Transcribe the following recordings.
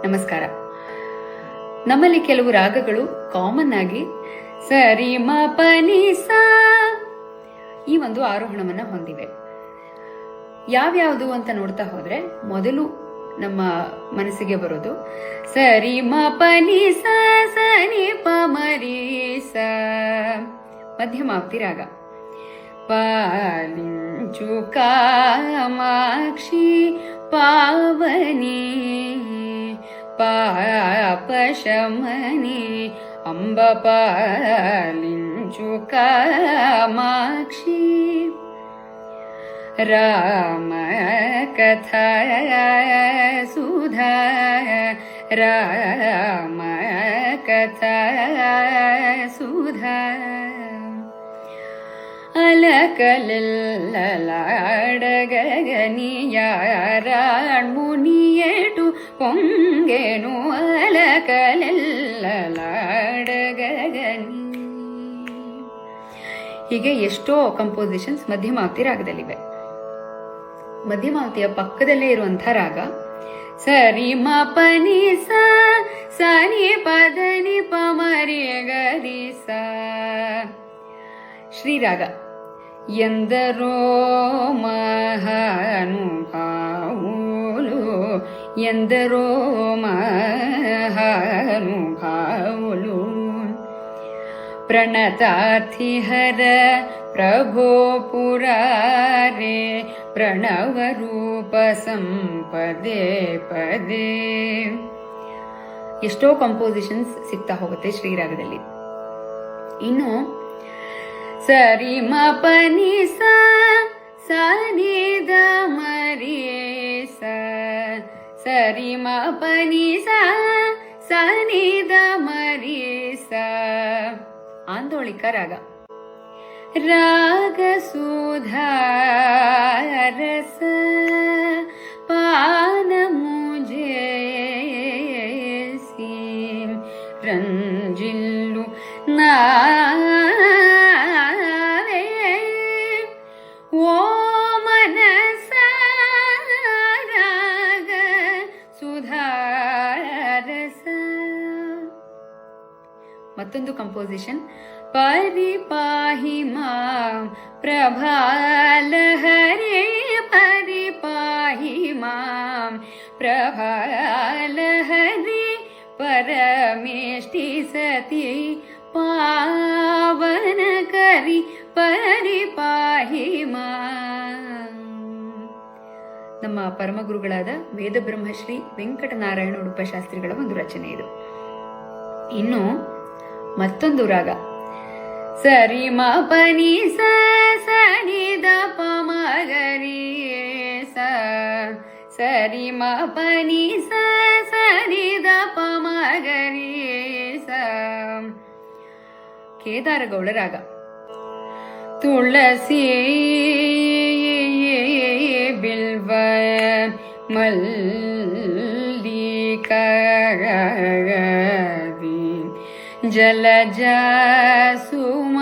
ನಮಸ್ಕಾರ. ನಮ್ಮಲ್ಲಿ ಕೆಲವು ರಾಗಗಳು ಕಾಮನ್ ಆಗಿ ಸರಿ ಮ ಪ ನಿ ಸ ಈ ಒಂದು ಆರೋಹಣವನ್ನ ಹೊಂದಿವೆ. ಯಾವ್ಯಾವುದು ಅಂತ ನೋಡ್ತಾ ಹೋದ್ರೆ ಮೊದಲು ನಮ್ಮ ಮನಸ್ಸಿಗೆ ಬರೋದು ಸರಿ ಮ ಪ ನಿ ಸ ಸ ನಿ ಪ ಮ ರಿ ಸ ಮಧ್ಯಮಾವತಿ ರಾಗ. ಪಾಲಿಂಚು ಕಾಮಾಕ್ಷಿ ಪಾವನಿ ಪಾಪ ಶಮನಿ ಅಂಬ ಪಾಲಿಂಚು ಕಾಮಾಕ್ಷಿ. ರಾಮ ಕಥಾ ಸುಧಾ ರಾಮ ಕಥಾ ಸುಧಾ ಅಲಕಲೆಲ್ಲಲಾಡಗನಿಯಾರಾಣ್ಮುನಿಯೇಟು ಪೊಂಗೆನು ಅಲಕಲೆಲ್ಲಲಾಡಗನಿ. ಹೀಗೆ ಎಷ್ಟೋ ಕಂಪೋಸಿಷನ್ಸ್ ಮಧ್ಯಮಾವತಿ ರಾಗದಲ್ಲಿವೆ. ಮಧ್ಯಮಾವತಿಯ ಪಕ್ಕದಲ್ಲೇ ಇರುವಂತಹ ರಾಗ ಸರಿ ಮ ಪ ನಿ ಸ ಸ ನಿ ಪ ದ ನಿ ಪ ಮ ರಿ ಗ ರಿ ಸ ಶ್ರೀರಾಗ. ಎಂದರೋ ಮಹಾನುಭಾವುಲು ಎಂದರೋ ಮಹಾನುಭಾವುಲು ಪ್ರಣತಾರ್ಥಿಹರ ಪ್ರಭೋ ಪುರಾರೆ ಪ್ರಣವ ರೂಪ ಸಂಪದೇ ಪದೇ. ಎಷ್ಟೋ ಕಂಪೋಸಿಷನ್ಸ್ ಸಿಗ್ತಾ ಹೋಗುತ್ತೆ ಶ್ರೀರಾಗದಲ್ಲಿ. ಇನ್ನು ಸರಿ ಮ ಪ ನಿ ಸ ಸ ನಿ ದ ಮ ರಿ ಸ ಸರಿ ಮ ಪ ನಿ ಸ ಸ ನಿ ದ ಮ ರಿ ಸ ಆಂದೋಳಿಕ ರಾಗ. ರಾಗ ಸುಧಾ ರಸ ಪಾನ ಮುಜೆ ಸಿ ರಂಜಿಲ್ಲು ನಾ ಓ ಮನಸ ರಾಗ ಸುಧಾರಸ. ಮತ್ತೊಂದು ಕಂಪೋಸಿಷನ್ ಪರಿಪಾಹಿ ಮಾಂ ಪ್ರಭಾಲಹರೇ ಪರಿಪಾಹಿ ಮಾಂ ಪ್ರಭಾಲಹರೇ ಪರಮೇಷ್ಠಿ ಸತಿ ಪಾವನ ಕರಿ ಪರಿಪಾಹಿ ಮಾಂ. ನಮ್ಮ ಪರಮಗುರುಗಳಾದ ವೇದ ಬ್ರಹ್ಮಶ್ರೀ ವೆಂಕಟನಾರಾಯಣ ಉಡುಪ ಶಾಸ್ತ್ರಿಗಳ ಒಂದು ರಚನೆ ಇದು. ಇನ್ನು ಮತ್ತೊಂದು ರಾಗ ಸರಿ ಮ ಪ ನಿ ಸ ಸ ನಿ ದ ಪ ಮ ಗ ರಿ ಸ ಸರಿ ಮ ಪ ನಿ ಸ ಸ ನಿ ದ ಪ ಮ ಗ ರಿ ಸ ಕೇದಾರಗೌಡ ರಾಗ. ತುಳಸಿ ಬಿಲ್ವ ಮಲ್ಲಿಕಾದಿ ಜಲಜ ಸುಮ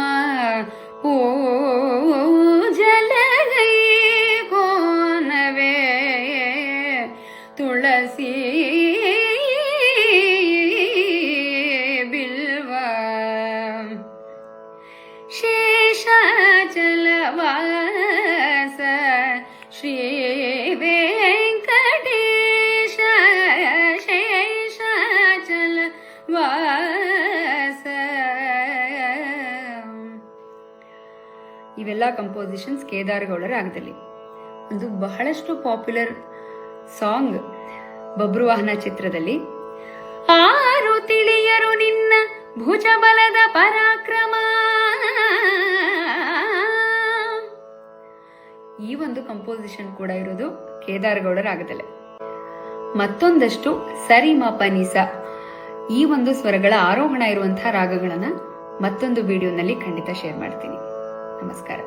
ಓ ಜಲಗೈ ಕೋನವೇ ತುಳಸಿ ಬಿಲ್ವ ಶೇಷಾಚಲವಾಸ ಶ್ರೀ ವೆಂಕಟೇಶ ಶೇಷಾಚಲವಾಸ. ಇವೆಲ್ಲ ಕಂಪೋಸಿಷನ್ಸ್ ಕೇದಾರಗೌಡ ರಾಗದಲ್ಲಿ. ಒಂದು ಬಹಳಷ್ಟು ಪಾಪ್ಯುಲರ್ ಸಾಂಗ್ ಬಬ್ರುವಾಹನ ಚಿತ್ರದಲ್ಲಿ ಆರು ತಿಳಿಯರು ನಿನ್ನ ಭುಜಬಲದ ಪರಾಕ್ರಮ. ಈ ಒಂದು ಕಂಪೋಸಿಷನ್ ಕೂಡ ಇರೋದು ಕೇದಾರಗೌಡ ರಾಗದಲ್ಲೇ. ಮತ್ತೊಂದಷ್ಟು ಸರಿ ಮ ಪ ನಿ ಸ ಈ ಒಂದು ಸ್ವರಗಳ ಆರೋಹಣ ಇರುವಂತಹ ರಾಗಗಳನ್ನ ಮತ್ತೊಂದು ವಿಡಿಯೋನಲ್ಲಿ ಖಂಡಿತ ಶೇರ್ ಮಾಡ್ತೀನಿ. ನಮಸ್ಕಾರ.